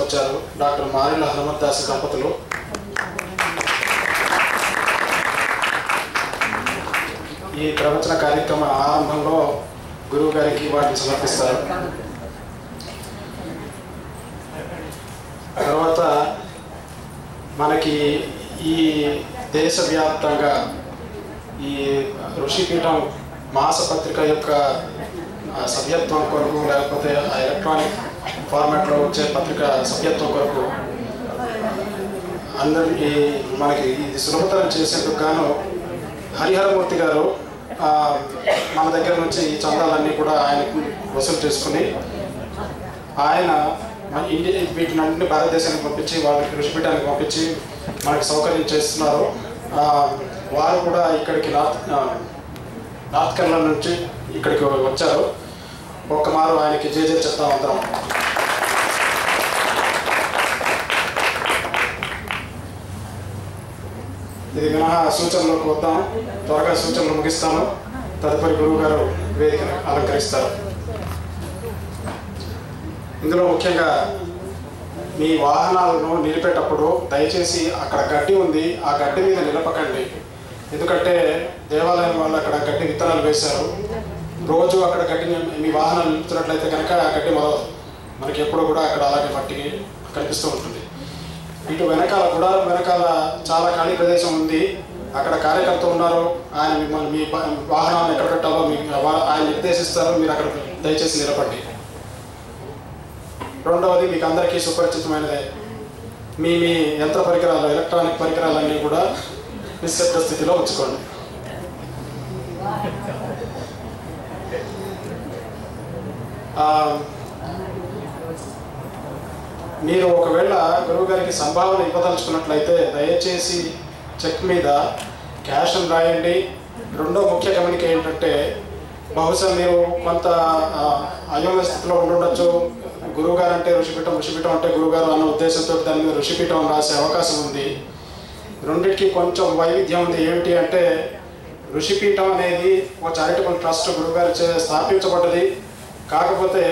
తీసుకొచ్చారు డాక్టర్ మారిల హనుమద్దాస్ దంపతులు. ఈ ప్రవచన కార్యక్రమ ఆరంభంలో గురువు గారికి వాటిని సమర్పిస్తారు. తర్వాత మనకి ఈ దేశవ్యాప్తంగా ఈ ఋషిపీఠం మాసపత్రిక యొక్క సభ్యత్వం కొరకు, లేకపోతే ఎలక్ట్రానిక్ ఫార్మాట్లో వచ్చే పత్రిక సభ్యత్వం కొరకు అందరికీ మనకి ఇది సులభతరం చేసేందుకు గాను హరిహరమూర్తి గారు మన దగ్గర నుంచి ఈ చందాలన్నీ కూడా ఆయనకు వసూలు చేసుకుని ఆయన వీటినన్నింటినీ భారతదేశానికి పంపించి వాళ్ళకి ఋషిపీఠానికి పంపించి మనకి సౌకర్యం చేస్తున్నారు. వారు కూడా ఇక్కడికి నార్త్ కేరళ నుంచి ఇక్కడికి వచ్చారు. ఒక్కమారు ఆయనకి జేజే చెప్తాం అందరం. ఇది మినహా సూచనలకు వద్దాం. త్వరగా సూచనలు ముగిస్తాను. తదుపరి గురువు గారు వేదికను అలంకరిస్తారు. ఇందులో ముఖ్యంగా మీ వాహనాలను నిలిపేటప్పుడు దయచేసి అక్కడ గడ్డి ఉంది, ఆ గడ్డి మీద నిలపకండి. ఎందుకంటే దేవాలయం వాళ్ళు అక్కడ గడ్డి విత్తనాలు వేశారు. రోజు అక్కడ గడ్డిని మీ వాహనాలు నిలుపుతున్నట్లయితే కనుక ఆ గడ్డి మొదలదు. మనకి ఎప్పుడూ కూడా అక్కడ అలాగే మట్టికి కనిపిస్తూ ఉంటుంది. ఇటు వెనకాల కూడా వెనకాల చాలా ఖాళీ ప్రదేశం ఉంది. అక్కడ కార్యకర్త ఉన్నారు. ఆయన మిమ్మల్ని మీ వాహనాలను ఎక్కడ పెట్టాలో ఆయన నిర్దేశిస్తారు. మీరు అక్కడ దయచేసి నిలబడి. రెండవది, మీకు అందరికీ సుపరిచితమైనదే, మీ యంత్ర పరికరాలు, ఎలక్ట్రానిక్ పరికరాలన్నీ కూడా నిశ్శబ్ద స్థితిలో ఉంచుకోండి. మీరు ఒకవేళ గురువు గారికి సంభావన ఇవ్వదలుచుకున్నట్లయితే దయచేసి చెక్ మీద క్యాష్ అని రాయండి. రెండో ముఖ్య గమనిక ఏంటంటే, బహుశా మీరు కొంత అయోమయ స్థితిలో ఉండొచ్చు. గురువుగారు అంటే ఋషిపీఠం, ఋషిపీఠం అంటే గురువుగారు అన్న ఉద్దేశంతో దాని మీద ఋషిపీఠం అని రాసే అవకాశం ఉంది. రెండింటికి కొంచెం వైవిధ్యం ఉంది. ఏమిటి అంటే, ఋషిపీఠం అనేది ఒక చారిటబుల్ ట్రస్ట్ గురువుగారు స్థాపించబడ్డది. కాకపోతే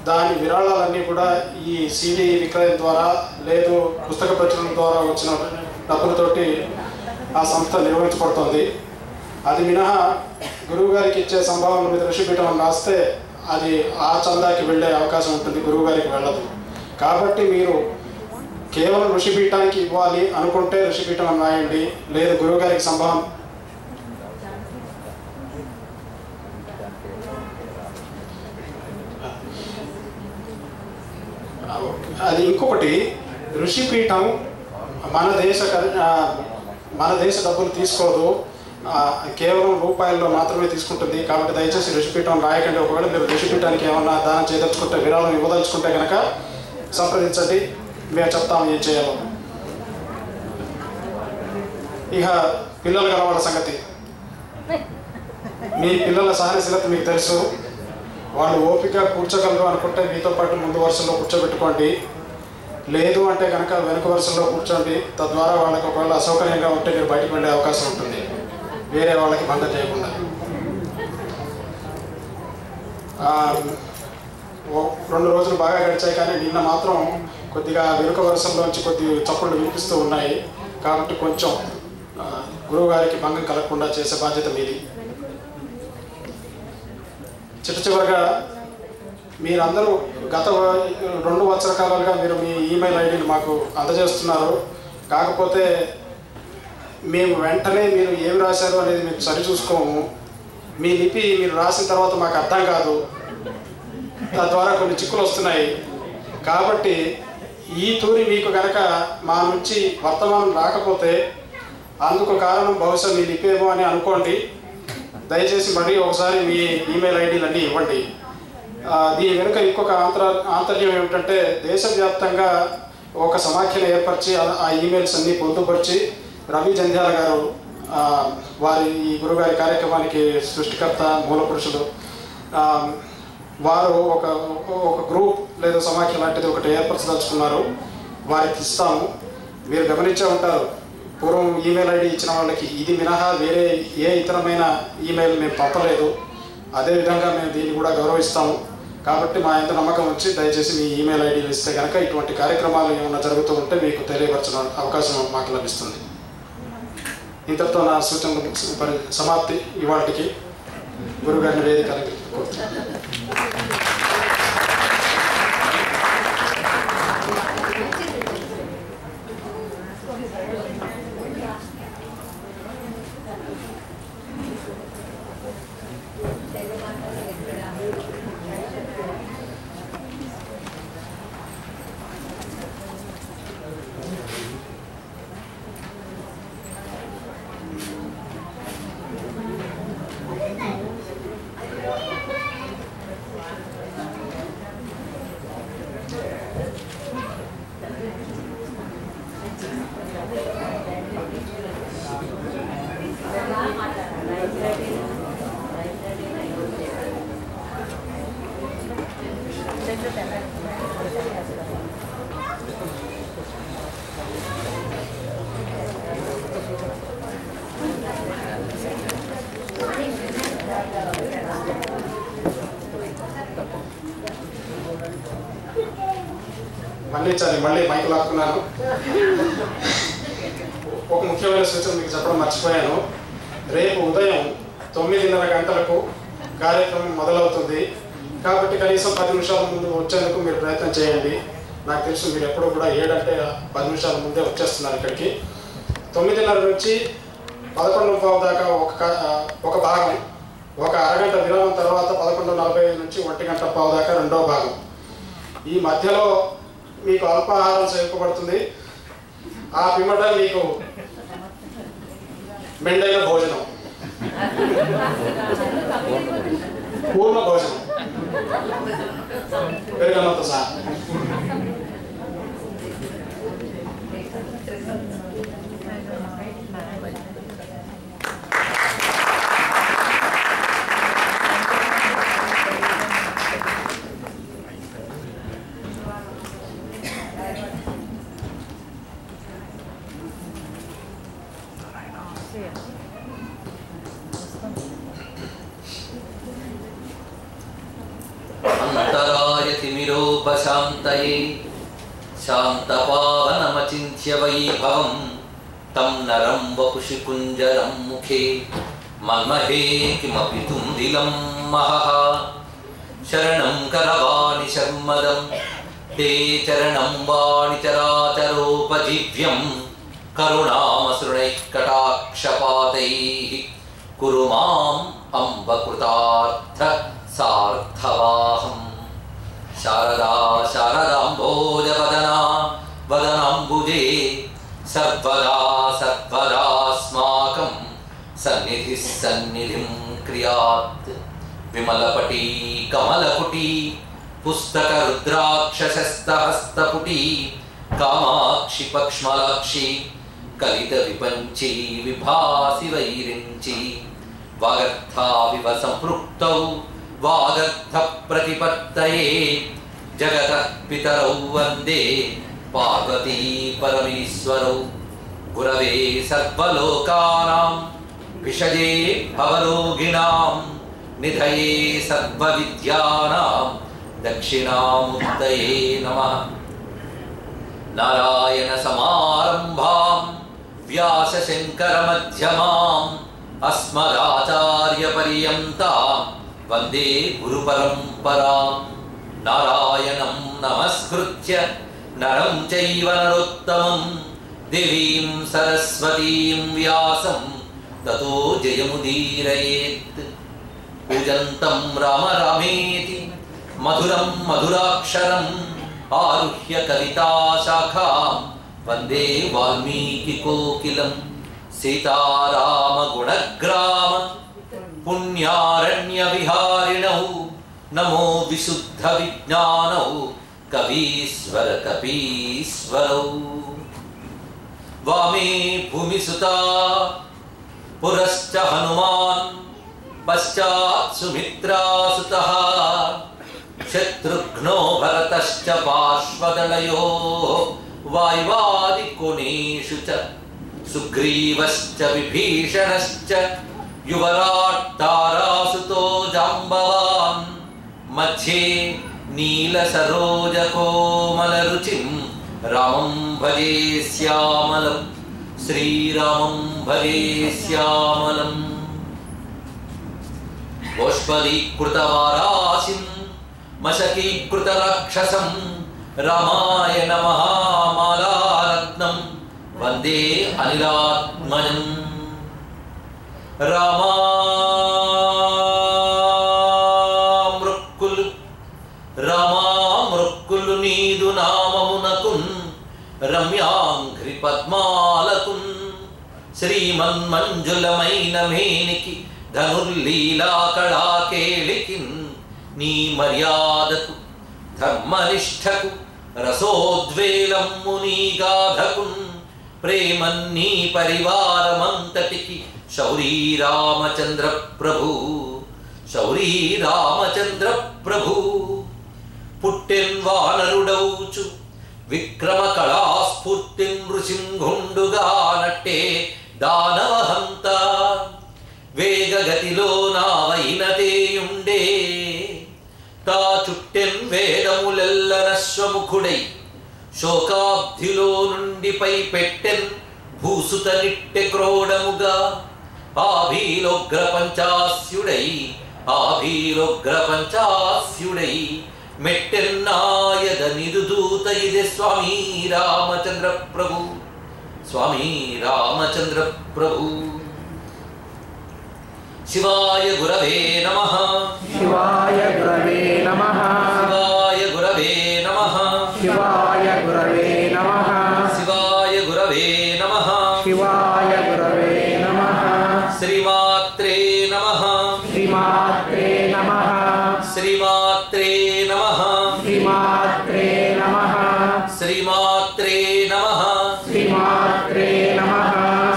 దాని విరాళాలన్నీ కూడా ఈ సీడీ విక్రయం ద్వారా లేదు పుస్తక ప్రచురణ ద్వారా వచ్చిన డబ్బులతోటి ఆ సంస్థ నిర్వహించబడుతుంది. అది మినహా గురువు గారికి ఇచ్చే సంభావన మీద ఋషిపీఠం అని రాస్తే అది ఆ చందాకి వెళ్ళే అవకాశం ఉంటుంది, గురువు గారికి వెళ్ళదు. కాబట్టి మీరు కేవలం ఋషిపీఠానికి ఇవ్వాలి అనుకుంటే ఋషిపీఠం అని రాయండి. లేదు గురువు గారికి సంభావన అది. ఇంకొకటి, ఋషిపీఠం మన దేశ డబ్బులు తీసుకోదు, కేవలం రూపాయల్లో మాత్రమే తీసుకుంటుంది. కాబట్టి దయచేసి ఋషిపీఠం రాయకండి. ఒకవేళ మీరు ఋషిపీఠానికి ఏమన్నా దానం చేయదలుచుకుంటే, విరాళం ఇవ్వదలుచుకుంటే కనుక సంప్రదించండి, మేము చెప్తాము ఏం చేయాలో. ఇక పిల్లలు గల వాళ్ళ సంగతి, మీ పిల్లల సహనశీలత మీకు తెలుసు. వాళ్ళు ఓపిక కూర్చోగలరు అనుకుంటే మీతో పాటు ముందు వరుసలో కూర్చోబెట్టుకోండి. లేదు అంటే కనుక వెనుక వరుసలో కూర్చోండి. తద్వారా వాళ్ళకి ఒకవేళ అసౌకర్యంగా ఉంటే మీరు బయటకు వెళ్ళే అవకాశం ఉంటుంది, వేరే వాళ్ళకి భంగం చేయకుండా. 2 రోజులు బాగా గడిచాయి, కానీ నిన్న మాత్రం కొద్దిగా వెనుక వరుసల్లోంచి కొద్ది చప్పుళ్ళు వినిపిస్తూ ఉన్నాయి. కాబట్టి కొంచెం గురువు గారికి భంగం కలగకుండా చేసే బాధ్యత మీది. చివరిగా మీరందరూ గత 2 సంవత్సరాల కాలాలుగా మీరు మీ ఈమెయిల్ ఐడీని మాకు అందజేస్తున్నారు. కాకపోతే మేము వెంటనే మీరు ఏమి రాశారు అనేది మేము సరిచూసుకోము. మీ లిపి మీరు రాసిన తర్వాత మాకు అర్థం కాదు, తద్వారా కొన్ని చిక్కులు వస్తున్నాయి. కాబట్టి ఈ తూరి మీకు కనుక మా నుంచి వర్తమానం రాకపోతే అందుకు కారణం బహుశా మీ లిపి ఏమో అని అనుకోండి. దయచేసి మళ్ళీ ఒకసారి మీ ఈమెయిల్ ఐడీలన్నీ ఇవ్వండి. దీని వెనుక ఇంకొక ఆంతర్యం ఏమిటంటే, దేశవ్యాప్తంగా ఒక సమాఖ్యను ఏర్పరిచి ఆ ఈమెయిల్స్ అన్నీ పొందుపరిచి రవి జంధ్యాల గారు వారి ఈ గురుగారి కార్యక్రమానికి సృష్టికర్త, మూల పురుషులు, వారు ఒక గ్రూప్ లేదా సమాఖ్య లాంటిది ఒకటి ఏర్పరచదలుచుకున్నారు. వారికి ఇస్తాము. మీరు గమనించే ఉంటారు, పూర్వం ఈమెయిల్ ఐడి ఇచ్చిన వాళ్ళకి ఇది మినహా వేరే ఏ ఇతరమైన ఈమెయిల్ మేము పంపలేదు. అదేవిధంగా మేము దీన్ని కూడా గౌరవిస్తాము. కాబట్టి మా ఎంత నమ్మకం ఉంచి దయచేసి మీ ఈమెయిల్ ఐడీలు ఇస్తే కనుక ఇటువంటి కార్యక్రమాలు ఏమైనా జరుగుతూ ఉంటే మీకు తెలియపరచిన అవకాశం మాకు లభిస్తుంది. ఇంతటితో నా సూచనలు సమాప్తి. ఇవాటికి గురుగారిని వేదిక మళ్ళీ మైక్ లాక్కున్నాను. ఒక ముఖ్యమైన సూచన మీకు చెప్పడం మర్చిపోయాను. రేపు ఉదయం 9:30 గంటలకు కార్యక్రమం మొదలవుతుంది. కాబట్టి కనీసం 10 నిమిషాల ముందు వచ్చేందుకు మీరు ప్రయత్నం చేయండి. నాకు తెలుసు మీరు ఎప్పుడూ కూడా 7 అంటే 10 నిమిషాల ముందే వచ్చేస్తున్నారు ఇక్కడికి. 9:30 నుంచి 11:15 దాకా ఒక భాగం, ఒక అరగంట విరామం తర్వాత 11:45 నుంచి 1:15 దాకా రెండో భాగం. ఈ మధ్యలో మీకు అల్పాహారం సేవింపబడుతుంది. ఆ పిమ్మట మీకు మెండైన భోజనం, పూర్ణ భోజనం పెరుగన్నంతో సహా. शान्तये शान्तपावनमचिन्त्य वैभवं तं नरं वपुषि कुञ्जरं मुखे मन्महे किमपि तुन्दिलं महः शरणं करवाणि शर्मदं ते चरणं वाणि चराचरोपजीव्यं करुणामसृणैः कटाक्षपातैः कुरु माम् अम्बकृतार्थ सार्थवाहम् शारदा शारदाम्भोजवदना वदनाम्बुजे सर्वदा सर्वदास्माकं सन्निधिः सन्निधिं क्रियात् विमलपटी कमलपुटी पुस्तकरुद्राक्षशस्तहस्तपुटी कामाक्षि पक्ष्मलाक्षि कलितविपञ्ची विभासि वैरिञ्ची वागर्थाविव सम्पृक्तौ वागर्थप्रतिपत्तये जगतः पितरौ वन्दे पार्वती परमेश्वरौ गुरवे सर्वलोकानां विषये भवरोगिणां निधये सर्वविद्यानां दक्षिणामूर्तये नमः। नारायणसमारम्भां व्यासशङ्करमध्यमाम् अस्मदाचार्यपर्यन्तां वन्दे गुरुपरम्परां। नारायणं नमस्कृत्य नरं चैव नरोत्तमं देवीं सरस्वतीं व्यासं ततो जयमुदीरयेत्। पूजन्तं राम रामेति मधुरं मधुराक्षरम् आरुह्य कविताशाखां वन्दे वाल्मीकिकोकिलं। सीतारामगुणग्राम पुण्यारण्यविहारिणौ नमो विशुद्धविज्ञानौ कवीश्वर कपीश्वरौ। वामे भूमिसुता पुरश्च हनुमान् पश्चात् सुमित्रासुतः शत्रुघ्नो भरतश्च पार्श्वदलयोः वायुवादिकोणेषु च सुग्रीवश्च विभीषणश्च युवराट् तारासुतो जाम्बवान् మధ్యే నీల సరోజ కోమల రుచిం రామం భజే శ్యామలం శ్రీరామం భజే శ్యామలం గోష్పదీకృత వారాసిం మశకీకృత రాక్షసం రామాయ నమః మాలారత్నం వందే అనిలాత్మజం రామామృక్కులు నీదు నామమునకున్ రమ్యాంఘ్రి పద్మాలకున్ శ్రీమన్మంజులమైన మేనికి ధనుర్లీలా కళాకేళికిన్ నీ మర్యాదకు ధర్మనిష్టకు రసోద్వేలమ్ము నీ గాధకున్ ప్రేమన్నీ పరివారమంతటికి శౌరీ రామచంద్ర ప్రభు శౌరీ రామచంద్ర ప్రభు పుట్టెన్ వానరుడౌచు విక్రమ కళాస్ఫూర్తిన్ నృసింహుండుగా నట్టే దానవహంత వేగగతిలో నావైనతేయుండే తా చుట్టెన్ వేదములెల్ల నశ్వముఖుడై శోకాబ్ధిలో నుండి పై పెట్టెన్ భూసుత నిట్టె క్రోడముగా ఆభీలోగ్ర పంచాస్యుడై మెట్టెన్నాయద నిదుదూత ఇదే స్వామి రామచంద్ర ప్రభు స్వామి రామచంద్ర ప్రభు శివాయ గురవే నమః శివాయ గురవే నమః శివాయ గురవే నమః శివాయ గురవే నమః శివాయ గురవే నమః శివాయ గురవే నమః శ్రీమాత్రే నమః శ్రీమాత్రే నమః శ్రీమాత్రే నమః శ్రీమాత్రే నమః శ్రీమాత్రే నమః శ్రీమాత్రే నమః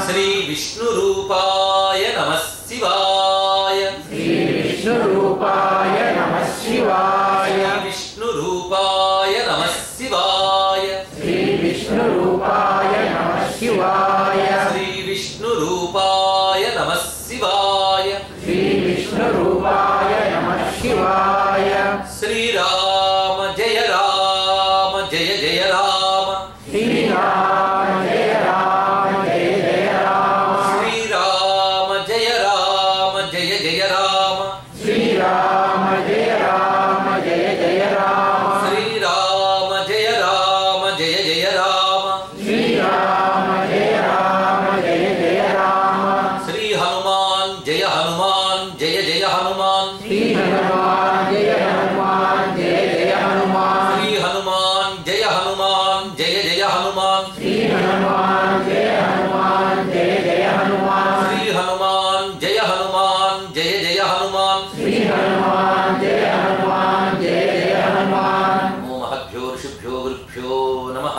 శ్రీ విష్ణు రూపాయ నమః శివాయ శ్రీ విష్ణు రూపాయ నమః శివాయ విష్ణు రూపాయ నమః శివాయ శ్రీ విష్ణు రూపాయ నమః శివాయ శ్రీ విష్ణు రూపాయ నమః శివాయ శ్రీ విష్ణు రూపాయ నమః శివాయ శ్రీరామ జయ రామ జయ జయ రామ శ్రీరామ జయ రామ జయ జయ రామ శ్రీరామ జయ రామ జయ జయ రామ శ్రీరామ జయ రామ జయ జయ రామ శ్రీరామ జయ రామ జయ జయ రామ శ్రీరామ జయ రామ జయ జయ రామ శ్రీ హనుమాన్ జయ హనుమాన్ జయ జయ హనుమాన్ శ్రీ హనుమాన్ జయ హనుమాన్ జయ జయ హనుమాన్ శ్రీ హనుమాన్ జయ హనుమాన్ జయ జయ హనుమాన్ శ్రీ హనుమాన్ జయ హనుమాన్ జయ జయ హనుమాన్ శ్రీ హనుమాన్ జయ హనుమాన్ జయ జయ హనుమాన్ శ్రీ హనుమాన్ జయ హనుమాన్ జయ జయ హనుమాన్ నమో మహద్భ్యో ఋషిభ్యో గురుభ్యో నమః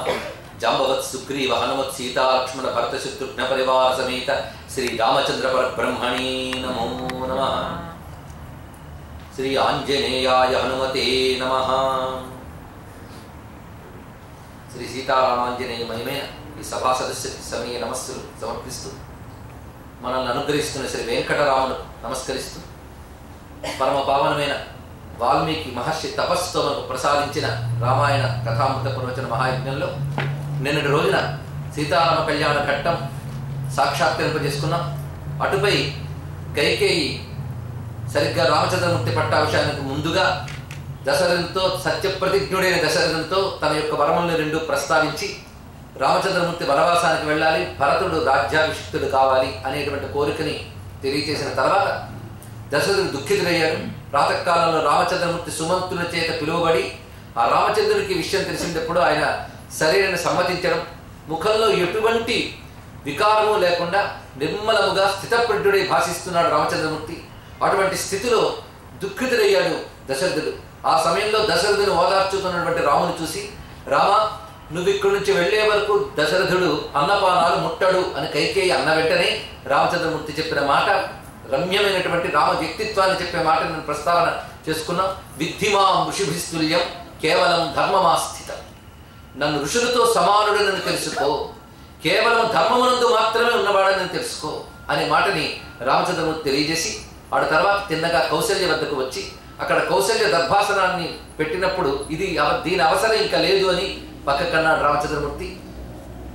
జాంబవత్ సుగ్రీవ హనుమత్ సీతా లక్ష్మణ భరత శత్రుఘ్న పరివార సమేత శ్రీ రామచంద్ర పరబ్రహ్మణే నమో నమః శ్రీ ఆంజనేయాయ హనుమతే నమః శ్రీ సీతారామాంజనేయ మహిమైన ఈ సభా సదస్సుకి సమయ నమస్సులు సమర్పిస్తూ మనల్ని అనుగ్రహిస్తున్న శ్రీ వెంకటరామును నమస్కరిస్తూ పరమ పావనమైన వాల్మీకి మహర్షి తపస్సుతో మనకు ప్రసాదించిన రామాయణ కథామృత ప్రవచన మహాయజ్ఞంలో నిన్నటి రోజున సీతారామ కళ్యాణ ఘట్టం సాక్షాత్కరింపజేసుకున్నాం. అటుపై కైకేయి సరిగ్గా రామచంద్రమూర్తి పట్టాభిషేకానికి ముందుగా దశరథునితో సత్యప్రతిజ్ఞుడైన దశరథునితో తన యొక్క వరములను రెండు ప్రస్తావించి రామచంద్రమూర్తి వనవాసానికి వెళ్ళాలి, భరతుడు రాజ్యాభిషిక్తుడు కావాలి అనేటువంటి కోరికని తెలియచేసిన తర్వాత దశరథుడు దుఃఖితుడయ్యాడు. ప్రాతకాలంలో రామచంద్రమూర్తి సుమంతుల చేత పిలువబడి ఆ రామచంద్రుడికి విషయం తెలిసినప్పుడు ఆయన శరీరాన్ని సమ్మతించడం, ముఖంలో ఎటువంటి వికారము లేకుండా నిర్మలముగా స్థితప్రజ్ఞుడై భాషిస్తున్నాడు రామచంద్రమూర్తి. అటువంటి స్థితిలో దుఃఖితుడయ్యాడు దశరథుడు. ఆ సమయంలో దశరథుని ఓదార్చుతున్నటువంటి రాముని చూసి, రామ నువ్వు ఇక్కడి నుంచి వెళ్లే వరకు దశరథుడు అన్నపానాలు ముట్టడు అని కైకేయి అన్న వెంటనే రామచంద్రమూర్తి చెప్పిన మాట రమ్యమైనటువంటి రామ వ్యక్తిత్వాన్ని చెప్పే మాట నేను ప్రస్తావన చేసుకున్నాం. విద్ధిమాం ఋషిభిస్తుల్యం కేవలం ధర్మమాస్థితం. నన్ను ఋషులతో సమానుడని తెలుసుకో, కేవలం ధర్మమునందు మాత్రమే ఉన్నవాడని తెలుసుకో అనే మాటని రామచంద్రమూర్తి తెలియజేసి, ఆడ తర్వాత తిన్నగా కౌశల్య వద్దకు వచ్చి అక్కడ కౌశల్య దర్భాసనాన్ని పెట్టినప్పుడు ఇది దీని అవసరం ఇంకా లేదు అని పక్కకన్నాడు రామచంద్రమూర్తి.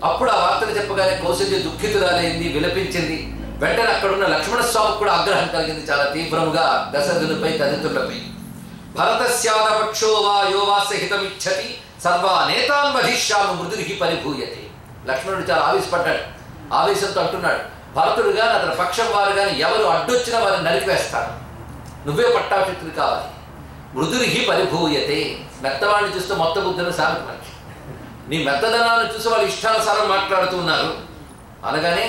అప్పుడు ఆ వార్తను చెప్పగానే కౌశల్య దుఃఖితురాలైంది, విలపించింది. వెంటనే అక్కడున్న లక్ష్మణస్వామికి కూడా ఆగ్రహం కలిగింది చాలా తీవ్రముగా దశరథునిపై తదితులపై. భరతస్యాదపక్షో వా యోవాస్య హితమిచ్చతి సర్వా నేతాన్ వధిష్యామి మృదురికి పరిభూయతే. లక్ష్మణుడు చాలా ఆవేశపడ్డాడు. ఆవేశంతో అంటున్నాడు, భరతుడు గాని అతని పక్షం వారు కానీ ఎవరు అడ్డొచ్చినా వారిని నరికివేస్తాడు, నువ్వే పట్టాభిషిక్తుడు కావాలి. మృదురికి పరిభూయతే. మెత్తవాడిని చూస్తే మొత్తం బుద్ధుని సాగు మనిషి, నీ మెత్తదనాన్ని చూసి వాళ్ళు ఇష్టానుసారం మాట్లాడుతున్నారు అనగానే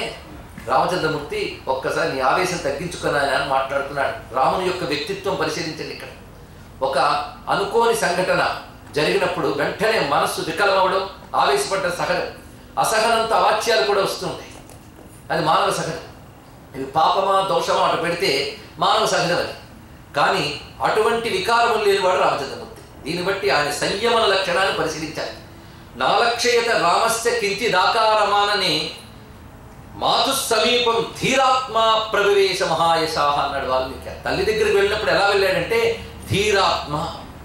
రామచంద్రమూర్తి ఒక్కసారి నీ ఆవేశం తగ్గించుకున్నాయని అని మాట్లాడుతున్నాడు. రాముని యొక్క వ్యక్తిత్వం పరిశీలించండి. ఇక్కడ ఒక అనుకోని సంఘటన జరిగినప్పుడు వెంటనే మనస్సు వికలమవడం, ఆవేశపడ్డ సహజం. అసహనంతో అవాచ్యాలు కూడా వస్తుంటాయి, అది మానవ సహజం. ఇవి పాపమా దోషమా అటు పెడితే మానవ సహజం అది. కానీ అటువంటి వికారములు లేనివాడు రామచంద్రమూర్తి. దీన్ని బట్టి ఆయన సంయమన లక్షణాన్ని పరిశీలించాలి. నాలక్షయత రామస్య కించిదాకారమాననే మాతు సమీపం ధీరాత్మా ప్రవివేశ మహాయశాహ అన్నాడు వాల్మీకి. తల్లి దగ్గరికి వెళ్ళినప్పుడు ఎలా వెళ్ళాడంటే ధీరాత్మ.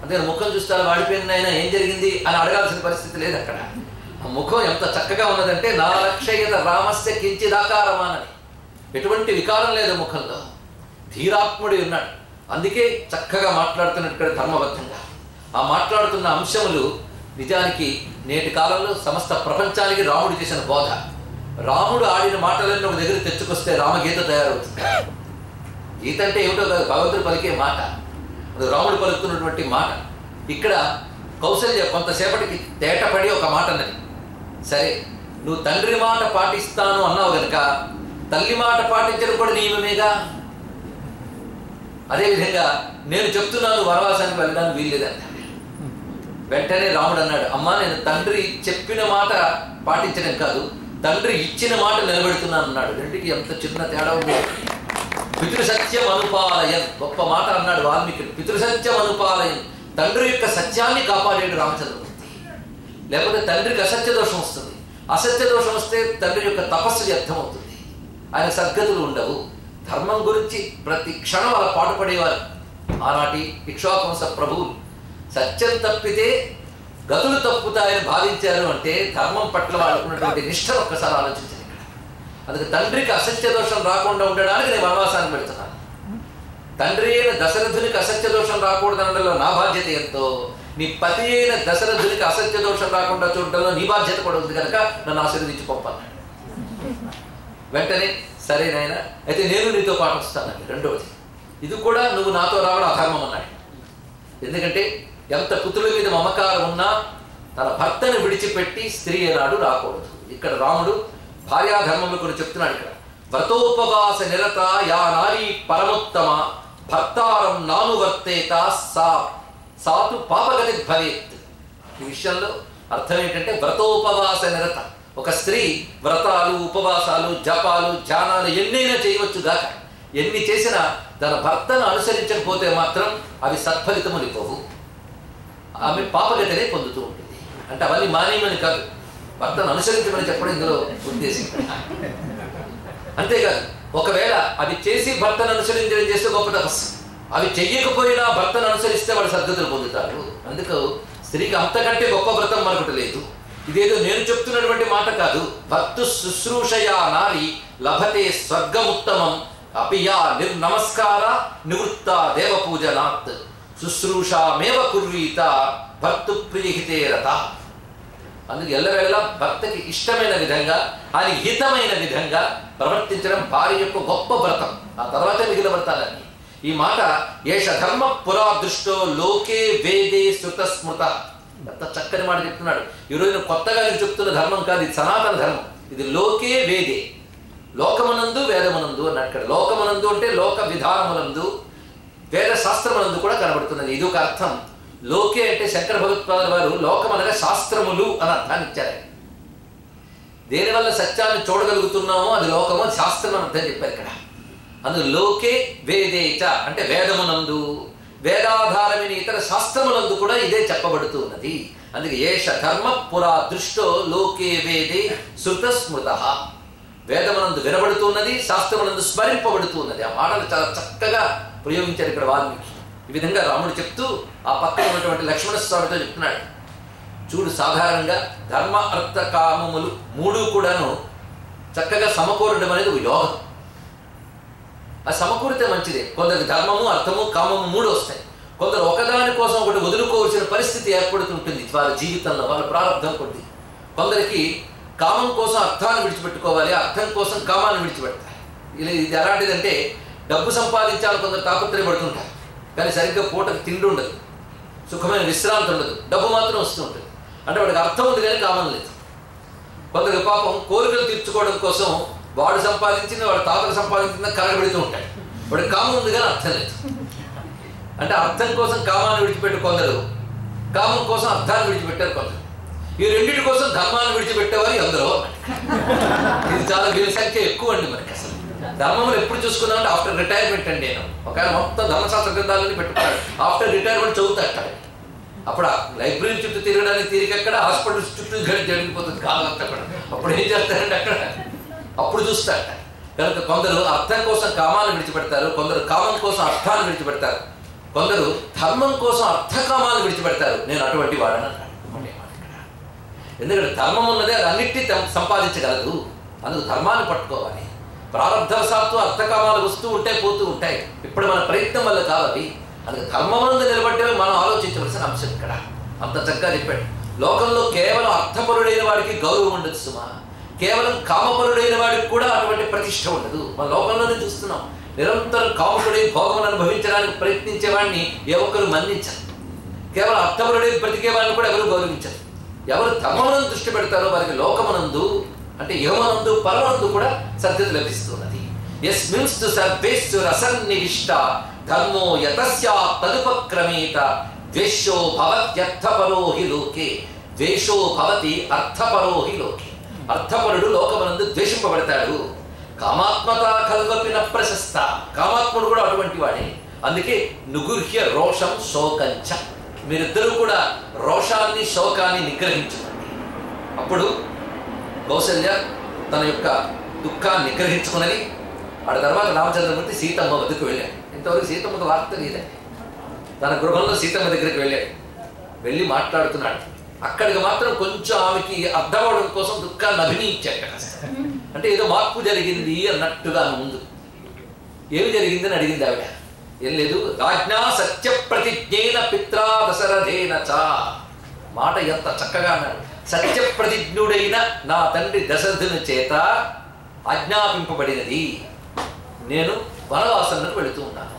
అంటే ముఖం చూస్తారు వాడిపోయిన అయినా ఏం జరిగింది అని అడగాల్సిన పరిస్థితి లేదు అక్కడ. ఆ ముఖం ఎంత చక్కగా ఉన్నదంటే నాలక్షయత రామస్య కించిదాకారమానని, ఎటువంటి వికారం లేదు ముఖంలో, ధీరాత్ముడి ఉన్నాడు. అందుకే చక్కగా మాట్లాడుతున్నట్టు ఇక్కడ ధర్మబద్ధంగా. ఆ మాట్లాడుతున్న అంశములు నిజానికి నేటి కాలంలో సమస్త ప్రపంచానికి రాముడు చేసిన బోధ. రాముడు ఆడిన మాటలన్నీ ఒక దగ్గర తెచ్చుకొస్తే రామగీత తయారవుతుంది. గీత అంటే ఏమిటో భగవంతుడు పలికే మాట, అది రాముడు పలుకుతున్నటువంటి మాట. ఇక్కడ కౌశల్య కొంతసేపటికి తేటపడి ఒక మాట అన్నది. సరే, నువ్వు తండ్రి మాట పాటిస్తాను అన్నావు గనుక తల్లి మాట పాటించడం కూడా నియమమేగా. అదేవిధంగా నేను చెప్తున్నాను వనవాసానికి వెళ్ళడానికి వీల్లేదంట. వెంటనే రాముడు అన్నాడు, అమ్మా నేను తండ్రి చెప్పిన మాట పాటించడం కాదు, తండ్రి ఇచ్చిన మాట నిలబెడుతున్నాను అన్నాడు. రెండుకి ఎంత చిన్న తేడా ఉంది. పితృసత్యం అనుపాలయం, గొప్ప మాట అన్నాడు వాల్మీకి. పితృసత్యం అనుపాలయం, తండ్రి యొక్క సత్యాన్ని కాపాడేడు రామచంద్రమూర్తి. లేకపోతే తండ్రికి అసత్య దోషం వస్తుంది. అసత్య దోషం వస్తే తండ్రి యొక్క తపస్సు వ్యర్థమవుతుంది, ఆయన సద్గతులు ఉండవు. ధర్మం గురించి ప్రతి క్షణం అలా పాటుపడేవారు ఆనాటి ఇక్ష్వాకువంశ ప్రభువులు. సత్యం తప్పితే గతులు తప్పుతాయని భావించారు అంటే ధర్మం పట్ల వాళ్ళకున్నటువంటి నిష్ఠను ఒక్కసారి ఆలోచించండి ఇక్కడ. అందుకే తండ్రికి అసత్య దోషం రాకుండా ఉండడానికి నేను వనవాసానికి పెడుతున్నాను. తండ్రి అయిన దశరథునికి అసత్య దోషం రాకూడదనడంలో నా బాధ్యత ఎంతో, నీ పతి అయిన దశరథునికి అసత్య దోషం రాకుండా చూడటంలో నీ బాధ్యత కూడా ఉంది కనుక నన్ను ఆశీర్వదించి పంపన్నాడు. వెంటనే సరే నాయన, అయితే నేను నీతో పాటు వస్తానండి. రెండవది, ఇది కూడా నువ్వు నాతో రావడం అధర్మం అన్నాడు. ఎందుకంటే ఎంత పుత్రుల మీద మమకారం ఉన్నా తన భర్తను విడిచిపెట్టి స్త్రీ ఏనాడు రాకూడదు. ఇక్కడ రాముడు భార్యాధర్మముల గురించి చెప్తున్నాడు. ఇక్కడ వ్రతోపవాస నిరత యా నారీ పరమోత్తమ భర్తారం నానువర్తేత సాతు పాపగతి భవేత్. ఈ విషయంలో అర్థం ఏంటంటే వ్రతోపవాస నిరత, ఒక స్త్రీ వ్రతాలు, ఉపవాసాలు, జపాలు, ధ్యానాలు ఎన్నైనా చేయవచ్చు గాక, ఎన్ని చేసినా తన భర్తను అనుసరించకపోతే మాత్రం అవి సత్ఫలితములు ఇవ్వవు. ఆమె పాపగతినే పొందుతూ ఉంటుంది. అంటే అవన్నీ మానేయమని కాదు, భర్తను అనుసరించమని చెప్పడం ఇందులో ఉద్దేశం. అంతేకాదు, ఒకవేళ అవి చేసి భర్తను అనుసరించడం చేస్తే గొప్ప తపస్సు, అవి చెయ్యకపోయినా భర్తను అనుసరిస్తే వాళ్ళు సద్గతులు పొందుతారు. అందుకు స్త్రీకి అంతకంటే గొప్ప వ్రతం మరొకటి లేదు. ఇదేదో నేను చెప్తున్నటువంటి మాట కాదు. భక్తు శుశ్రూషయా నారి లభతే స్వర్గముత్తమం అపియా నిర్నమస్కార నివృత్త దేవపూజనాత్ శుశ్రూషామేవ కుర్వీత భర్తు ప్రియహితే రత. అందుకు ఎల్లవేళలా భర్తకి ఇష్టమైన విధంగా, ఆయన హితమైన విధంగా ప్రవర్తించడం భార్య యొక్క గొప్ప వ్రతం. ఆ తర్వాతే మిగిలిన వ్రతాలన్నీ. ఈ మాట ఏష ధర్మ పురా దృష్టో లోకే వేదే శృత స్మృత. ఎంత చక్కని మాట చెప్తున్నాడు. ఈరోజు కొత్తగా నేను చెప్తున్న ధర్మం కాదు, ఇది సనాతన ధర్మం. ఇది లోకే వేదే, లోకమునందు వేదమునందు అన్నాడు. ఇక్కడ లోకమునందు అంటే లోక విధానమునందు, వేద శాస్త్రమునందు కూడా కనబడుతున్నది. ఇది ఒక అర్థం. లోకే అంటే శంకర భగవత్పాదుల వారు లోకం అనగా శాస్త్రములు అని అర్థాన్ని ఇచ్చారు. దేనివల్ల సత్యాన్ని చూడగలుగుతున్నామో అది లోకము, అది శాస్త్రం అని అర్థం చెప్పారు ఇక్కడ. అందులో లోకే వేదేచ అంటే వేదమునందు, వేదాధారమైన ఇతర శాస్త్రములందు కూడా ఇదే చెప్పబడుతూ ఉన్నది. అందుకే ఏష ధర్మ పురా దృష్టో లోకే వేదే శృత స్మృత. వేదమునందు వినబడుతున్నది, శాస్త్రమునందు స్మరింపబడుతూ ఉన్నది. ఆ మాటలు చాలా చక్కగా ప్రయోగించారు ఇక్కడ వాల్మీకి. ఈ విధంగా రాముడు చెప్తూ ఆ పక్కన ఉన్నటువంటి లక్ష్మణ స్వామితో చెప్తున్నాడు, చూడు సాధారణంగా ధర్మ అర్థ కామములు మూడు కూడాను చక్కగా సమకూరడం అనేది ఒక యోగం. ఆ సమకూరితే మంచిదే. కొందరికి ధర్మము అర్థము కామము మూడు వస్తాయి. కొందరు ఒకదాని కోసం ఒకటి వదులుకోవాల్సిన పరిస్థితి ఏర్పడుతుంటుంది వాళ్ళ జీవితంలో, వాళ్ళ ప్రారంభం కొద్ది. కొందరికి కామం కోసం అర్థాన్ని విడిచిపెట్టుకోవాలి, అర్థం కోసం కామాన్ని విడిచిపెడతారు. ఇది ఎలాంటిదంటే డబ్బు సంపాదించాలని కొందరు తాపత్రయపడుతుంటారు, కానీ సరిగ్గా పూటకు తిండి ఉండదు, సుఖమైన విశ్రాంతి ఉండదు, డబ్బు మాత్రం వస్తూ ఉంటుంది. అంటే వాడికి అర్థం ఉంది కానీ కామం లేదు. కొందరికి పాపం కోరికలు తీర్చుకోవడం కోసం వాడు సంపాదించింది వాడు తాతలు సంపాదించింది కలగబెడుతూ ఉంటాడు, వాడికి కామం ఉంది కానీ అర్థం లేదు. అంటే అర్థం కోసం కామాన్ని విడిచిపెట్టి కొందరు, కామం కోసం అర్థాన్ని విడిచిపెట్టారు కొందరు. ఈ రెండింటి కోసం ధర్మాన్ని విడిచిపెట్టేవారు అందరూ. ఇది చాలా వీళ్ళ సంఖ్య ఎక్కువ అండి మనకి. అసలు ధర్మములు ఎప్పుడు చూసుకున్నామంటే ఆఫ్టర్ రిటైర్మెంట్ అండి. నేను ఒకవేళ మొత్తం ధర్మశాస్త్ర గ్రంథాలని పెట్టుకున్నాడు, ఆఫ్టర్ రిటైర్మెంట్ చదువుతాడు. అప్పుడు లైబ్రరీ చుట్టూ తిరగడానికి తిరిగి అక్కడ హాస్పిటల్స్ చుట్టూ జరిగిపోతుంది కాలం అంతా కూడా. అప్పుడు ఏం చేస్తారంటే అక్కడ అప్పుడు చూస్తారట. కనుక కొందరు అర్థం కోసం కామాన్ని విడిచిపెడతారు, కొందరు కామం కోసం అర్థాన్ని విడిచిపెడతారు, కొందరు ధర్మం కోసం అర్థకామాన్ని విడిచిపెడతారు. నేను అటువంటి వాడని అన్నాడు. ఎందుకంటే ధర్మం ఉన్నదే అది అన్నిటినీ సంపాదించగలదు, అందుకు ధర్మాన్ని పట్టుకోవాలి. ప్రారంధవశాత్తు అర్థకామాలు వస్తూ ఉంటాయి, పోతూ ఉంటాయి. ఇప్పుడు మన ప్రయత్నం వల్ల కావాలి. అందుకే ధర్మమునందు నిలబడ్డే మనం ఆలోచించవలసిన అంశం ఇక్కడ. అంత చక్కగా చెప్పాడు. లోకంలో కేవలం అర్థపరుడైన వాడికి గౌరవం ఉండదు సుమా, కేవలం కామపరుడైన వాడికి కూడా అటువంటి ప్రతిష్ట ఉండదు. మన లోకంలోనే చూస్తున్నాం, నిరంతరం కామకుడై భోగం అనుభవించడానికి ప్రయత్నించే వాడిని ఏ ఒక్కరు మన్నించరు. కేవలం అర్థపరుడై బ్రతికే వాడిని కూడా ఎవరు గౌరవించరు. ఎవరు ధర్మమునందు దృష్టి పెడతారో వారికి లోకమునందు అంటే యమనందు పరమనందు కూడా సద్గతి లభిస్తున్నది. యస్మిన్స్తు సర్వేషు రసన్నివిష్ట ధర్మో యతస్యా తదుపక్రమేత ద్వేషో భవత్యర్థపరో హి లోకే ద్వేషో భవతి అర్థపరో హి లోకే. అర్థపరుడు లోకమునందు ద్వేషింపబడతాడు. కామాత్మత కల్వపి న ప్రశస్త, కామాత్ముడు కూడా అటువంటి వాడే. అందుకే నుగుర్హ్య రోషం శోకంచ, మీరిద్దరూ కూడా రోషాన్ని శోకాన్ని నిగ్రహించుకోండి. అప్పుడు కౌసల్య తన యొక్క దుఃఖాన్ని నిగ్రహించుకున్నది. ఆ తర్వాత రామచంద్రమూర్తి సీతమ్మ వద్దకు వెళ్ళాడు. ఇంతవరకు సీతమ్మకు వార్త లేదండి. తన గృహంలో సీతమ్మ దగ్గరికి వెళ్ళాడు, వెళ్ళి మాట్లాడుతున్నాడు. అక్కడికి మాత్రం కొంచెం ఆమెకి అర్థమవడం కోసం దుఃఖాన్ని అభినయించాడు. అంటే ఏదో మార్పు జరిగింది అన్నట్టుగా ముందు ఏమి జరిగిందని అడిగింది ఆవిడ. ఏం లేదు, రాజ్ఞా సత్య ప్రతిజ్ఞేన పిత్రా దశరథేన చ. మాట ఎంత చక్కగా అన్నాడు. సత్య ప్రతిజ్ఞుడైన నా తండ్రి దశరథుని చేత ఆజ్ఞాపింపబడినది. నేను వనవాసనకు వెళుతూ ఉన్నాను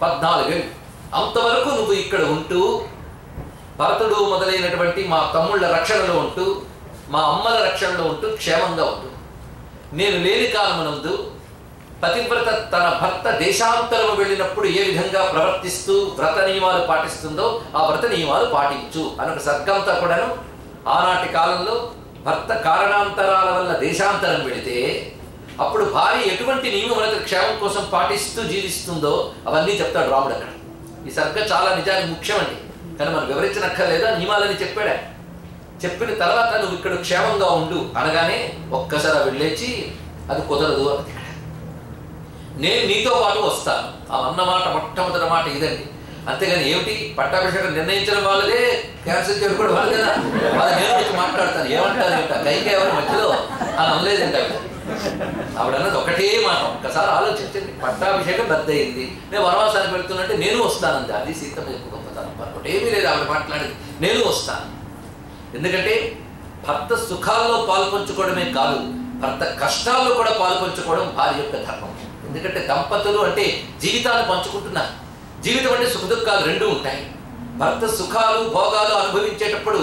14 ఏళ్ళు. అంతవరకు నువ్వు ఇక్కడ ఉంటూ భరతుడు మొదలైనటువంటి మా తమ్ముళ్ళ రక్షణలో ఉంటూ మా అమ్మల రక్షణలో ఉంటూ క్షేమంగా ఉంటూ, నేను లేని కాలమునందు పతివ్రత తన భర్త దేశాంతరము వెళ్ళినప్పుడు ఏ విధంగా ప్రవర్తిస్తూ వ్రత నియమాలు పాటిస్తుందో ఆ వ్రత నియమాలు పాటించు అని ఒక సర్గంతా కూడాను. ఆనాటి కాలంలో భర్త కారణాంతరాల వల్ల దేశాంతరం వెళితే అప్పుడు భార్య ఎటువంటి నియమములకు క్షేమం కోసం పాటిస్తూ జీవిస్తుందో అవన్నీ చెప్తాడు రాముడు అక్కడ. ఈ సర్గ చాలా నిజానికి ముఖ్యమండి, కానీ మనం వివరించనక్కర్లేదా, నియమాలని చెప్పాడా. చెప్పిన తర్వాత నువ్వు ఇక్కడ క్షేమంగా ఉండు అనగానే ఒక్కసారి వెళ్ళేచి అది కుదరదు అన్నది. ఇక్కడ నేను నీతో పాటు వస్తాను అన్నమాట మొట్టమొదటి మాట ఇదండి. అంతేగాని ఏమిటి పట్టాభిషేకం నిర్ణయించిన వాళ్ళదే క్యాన్సిల్ చేయడం కూడా వాళ్ళు కదా, వాళ్ళు నేను మాట్లాడతాను ఏమంటారు ఏమిటా కైగా ఎవరు మధ్యలో అని అనలేదండి ఆవిడ. ఆవిడ అన్నది ఒకటే మాట, ఒక్కసారి ఆలోచించండి. పట్టాభిషేకం రద్దు అయింది, నేను వనవాసానికి వెళ్తున్నట్టే నేను వస్తానంది. అది సీతమ్మ ఎక్కువ గొప్పతనం. ఏమీ లేదు ఆవిడ మాట్లాడేది, నేను వస్తాను. ఎందుకంటే భర్త సుఖాల్లో పాల్పంచుకోవడమే కాదు, భర్త కష్టాల్లో కూడా పాల్పంచుకోవడం భార్య యొక్క ధర్మం. ఎందుకంటే దంపతులు అంటే జీవితాన్ని పంచుకుంటున్నారు. జీవితం అంటే సుఖ దుఃఖాలు రెండూ ఉంటాయి. భర్త సుఖాలు భోగాలు అనుభవించేటప్పుడు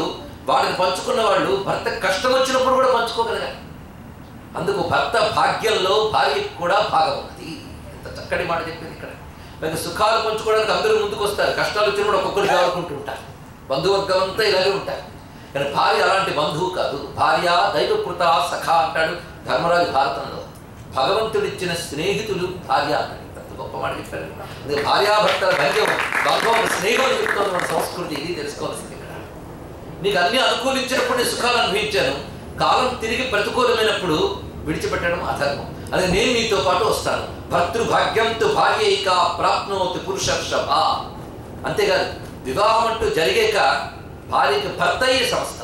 వాటిని పంచుకున్న వాళ్ళు భర్త కష్టం వచ్చినప్పుడు కూడా పంచుకోగలగాలి. అందుకు భర్త భాగ్యంలో భార్యకు కూడా భాగం ఉన్నది. ఎంత చక్కటి మాట చెప్పింది ఇక్కడ. మరి సుఖాలు పంచుకోవడానికి అందరూ ముందుకు వస్తారు, కష్టాలు వచ్చినప్పుడు ఒక్కొక్కరు ఆడుకుంటూ ఉంటారు. బంధువర్గం అంతా ఇలాగే ఉంటారు. కానీ భార్య అలాంటి బంధువు కాదు. భార్య దైవకృత సఖ అంటాడు ధర్మరాజు భారతంలో. భగవంతుడిచ్చిన స్నేహితులు భార్య అన్నాడు. అంత గొప్ప మాట చెప్పారు. భార్యాభర్తల బంధం స్నేహం చెప్తుంది మన సంస్కృతి. ఇది తెలుసుకోవాల్సింది ఇక్కడ. నీకు అన్ని అనుకూలించినప్పుడు నేను సుఖాలు అనుభవించాను, కాలం తిరిగి ప్రతికూలమైనప్పుడు విడిచిపెట్టడం అధర్మం. అది నేను నీతో పాటు వస్తాను. భర్తృభాగ్యంతు భార్యైక ప్రాప్నోతి పురుషర్షభ. అంతేకాదు వివాహం అంటూ జరిగాక భార్యకి భర్త అయ్యే సంస్థ.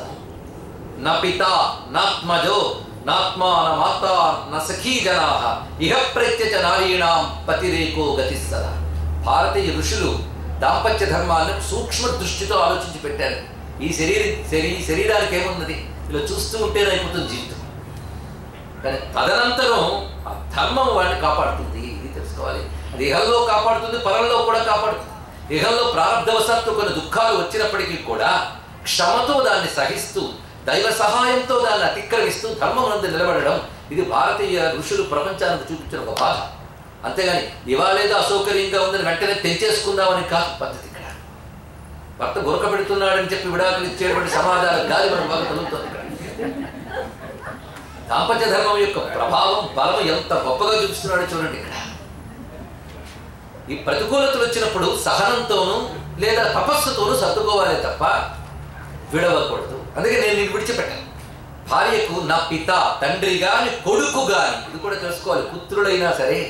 నా పిత నాత్మజో నాత్మా నా మాత నా సఖీ జనా ఇహ ప్రత్యచ నారీణాం పతిరేకో గతిస్తద. భారతీయ ఋషులు దాంపత్య ధర్మాన్ని సూక్ష్మ దృష్టితో ఆలోచించి పెట్టారు. ఈ శరీరానికి ఏమున్నది, ఇలా చూస్తూ ఉంటేనే అయిపోతుంది జీవితం. కానీ తదనంతరం ఆ ధర్మం వాడిని కాపాడుతుంది. ఇది తెలుసుకోవాలి. అది ఇహంలో కాపాడుతుంది, పరంలో కూడా కాపాడుతుంది. ఇహంలో ప్రారంధవశాత్తు కొన్ని దుఃఖాలు వచ్చినప్పటికీ కూడా క్షమతో దాన్ని సహిస్తూ దైవ సహాయంతో దాన్ని అతిక్రమిస్తూ ధర్మం నందు నిలబడడం, ఇది భారతీయ ఋషులు ప్రపంచానికి చూపించిన ఒక బాధ. అంతేగాని ఇవాళేదో అసౌకర్యంగా ఉందని వెంటనే తెంచేసుకుందామని కాదు పద్ధతి. ఇక్కడ భర్త గురక పెడుతున్నాడని చెప్పి విడాకులు ఇచ్చేటువంటి సమాజాల గాలి మనం బాగా తగులుతుంది. ఇక్కడ దాంపత్య ధర్మం యొక్క ప్రభావం బలం ఎంత గొప్పగా చూపిస్తున్నాడో చూడండి. ఇక్కడ ఈ ప్రతికూలతలు వచ్చినప్పుడు సహనంతోనూ లేదా తపస్సుతోనూ సర్దుకోవాలి తప్ప విడవకూడదు. అందుకే నేను నీకు విడిచిపెట్టాను. భార్యకు నా పిత తండ్రి గాని కొడుకు గాని, ఇది కూడా తెలుసుకోవాలి. పుత్రుడైనా సరే,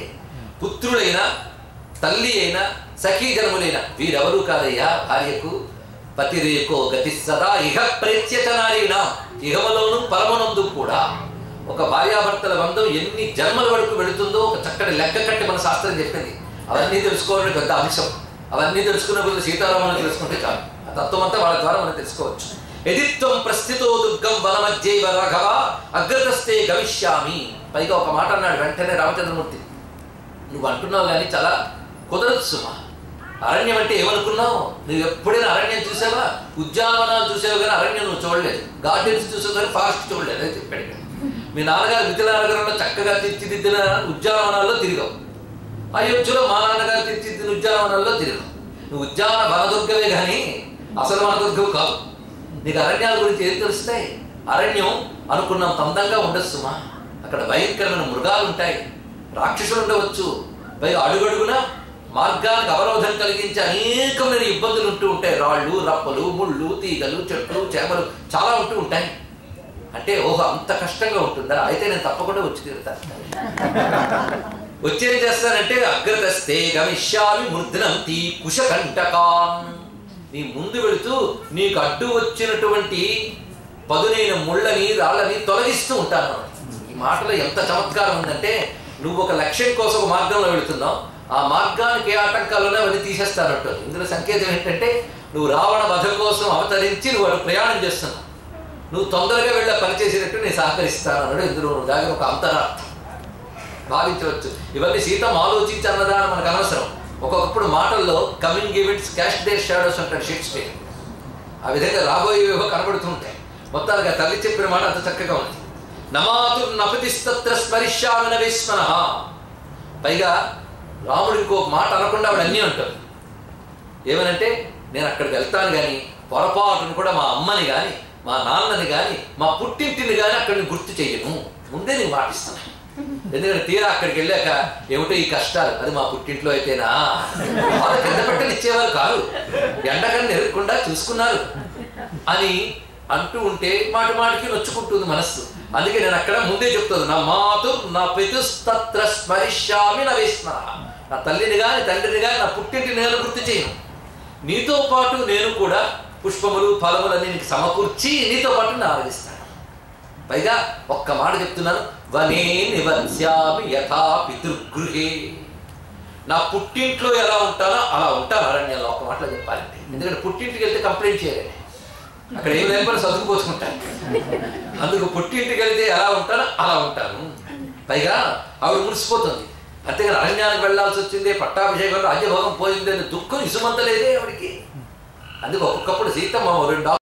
పుత్రుడైనా తల్లి అయినా సఖీ జనములైనా వీరెవరూ కాదయ్యా భార్యకు పతిరేకో గతి సదా ఇహ ప్రత్యచనారీనా. ఇహములోను పరమనందు కూడా ఒక భార్యాభర్తల బంధం ఎన్ని జన్మల వరకు వెళుతుందో ఒక చక్కటి లెక్క కట్టి మన శాస్త్రం చెప్పింది. అవన్నీ తెలుసుకోవాలని పెద్ద అంశం. అవన్నీ తెలుసుకున్న కొద్ది సీతారామని తెలుసుకుంటే చాలు. ఆ తత్వం అంతా వాళ్ళ ద్వారా మనం తెలుసుకోవచ్చు. ఎదిత్వం ప్రస్థితో దుర్గం వనమధ్యైవ రాఘవ అగ్రతస్తే గమిష్యామి. పైగా ఒక మాట అన్నాడు వెంటనే రామచంద్రమూర్తి. నువ్వు అంటున్నావు కానీ చాలా కుదరదు సుమా. అరణ్యం అంటే ఏమనుకున్నావు? నువ్వు ఎప్పుడైనా అరణ్యం చూసావా? ఉద్యానవనాలు చూసావు కానీ అరణ్యం నువ్వు చూడలేదు. గార్డెన్స్ చూసావు కానీ ఫారెస్ట్ చూడలేదు అని చెప్పాడు. మీ నాన్నగారు మిథిలా నగరంలో చక్కగా తీర్చిదిద్దిన ఉద్యానవనాల్లో తిరిగావు. అయోధ్యలో మా నాన్నగారు తీర్చిదిద్దిన ఉద్యానవనాల్లో తిరిగావు. నువ్వు ఉద్యాన వనదుర్గవే కానీ అసలు వనదుర్గవు కాదు. నీకు అరణ్యాల గురించి ఏం తెలుస్తాయి? అరణ్యం అనుకున్నంత అందంగా ఉండదు సుమా. అక్కడ భయంకరమైన మృగాలు ఉంటాయి, రాక్షసులు ఉండవచ్చు. పైగా అడుగడుగున మార్గానికి అవరోధం కలిగించి అనేకమైన ఇబ్బందులు ఉంటూ ఉంటాయి. రాళ్ళు, రప్పలు, ముళ్ళు, తీగలు, చెట్లు, చేమలు చాలా ఉంటూ ఉంటాయి. అంటే ఓహో అంత కష్టంగా ఉంటుందా? అయితే నేను తప్పకుండా వచ్చి తీరుతాను. వచ్చేం చేస్తానంటే అగ్రతస్తే గమిష్యామి మూర్ధనంతి కుశకంటకాన్. నీ ముందు వెళుతూ నీకు అడ్డు వచ్చినటువంటి పదునైన ముళ్ళని రాళ్ళని తొలగిస్తూ ఉంటాను. ఈ మాటలో ఎంత చమత్కారం ఉందంటే, నువ్వు ఒక లక్ష్యం కోసం ఒక మార్గంలో వెళుతున్నావు, ఆ మార్గానికి ఏ ఆటంకాలున్నా అవన్నీ తీసేస్తానంటు. ఇందులో సంకేతం ఏంటంటే నువ్వు రావణ వధ కోసం అవతరించి నువ్వు అటు ప్రయాణం చేస్తున్నావు. నువ్వు తొందరగా వెళ్ళి పనిచేసేటట్టు నేను సహకరిస్తాను అన్నాడు. ఇందులో దాని ఒక అంతరార్థం భావించవచ్చు. ఇవన్నీ సీతం ఆలోచించి అన్నదా అని మనకు అనవసరం. ఒక్కొక్కప్పుడు మాటల్లో coming events cash day shadows అంటాడు షేక్స్పియర్. ఆ విధంగా రాబోయేవో కనబడుతుంటాయి. మొత్తానికి తల్లి చెప్పిన మాట అంత చక్కగా ఉంది. నమాతు నపతిస్తత్ర స్మరిష్యామిన విస్మన. పైగా రాముడు ఇంకో మాట అనకుండా ఆవిడ అన్నీ అంటారు. ఏమనంటే నేను అక్కడికి వెళ్తాను కానీ పొరపాటును కూడా మా అమ్మని కానీ మా నాన్నని కానీ మా పుట్టింటిని కానీ అక్కడిని గుర్తు చెయ్యను. ముందే నేను మాటిస్తాను. ఎందుకంటే తీరా అక్కడికి వెళ్ళాక ఏమిటో ఈ కష్టాలు, అది మా పుట్టింట్లో అయితేనా వాళ్ళు కింద పెట్టలు ఇచ్చేవారు కాదు, ఎండకని ఎరగకుండా చూసుకున్నారు అని అంటూ ఉంటే మాటి మాటికి నొచ్చుకుంటుంది మనస్సు. అందుకే నేను అక్కడ ముందే చెప్తాను, నా మాతు నా పితుస్తత్ర స్మరిష్యామి నా విస్మర. నా తల్లిని కానీ తండ్రిని కానీ నా పుట్టింటి నేను గుర్తు చేయను. నీతో పాటు నేను కూడా పుష్పములు ఫలములన్నీ నీకు సమకూర్చి నీతో పాటు నేను ఆరాధిస్తాను. పైగా ఒక్క మాట చెప్తున్నాను, వనే నివత్స్యామి యథా పితృగృహే. నా పుట్టింట్లో ఎలా ఉంటానో అలా ఉంటాను అరణ్యంలో. ఒక్క మాటలో చెప్పాలంటే, ఎందుకంటే పుట్టింటికి వెళ్తే కంప్లైంట్ చేయాలి, అక్కడ ఏం లేకపోతే చదువుకోసుకుంటాను. అందుకు పుట్టింటికి వెళ్తే ఎలా ఉంటానో అలా ఉంటాను. పైగా ఆవిడ మురిసిపోతుంది. అంతేగాని అరణ్యానికి వెళ్లాల్సి వచ్చింది, పట్టాభిషేకంలో రాజ్యభోగం పోయింది అని దుఃఖం ఇసుమంతలేదే ఆవిడికి. అందుకు ఒక్కొక్కప్పుడు సీతమ్మ 2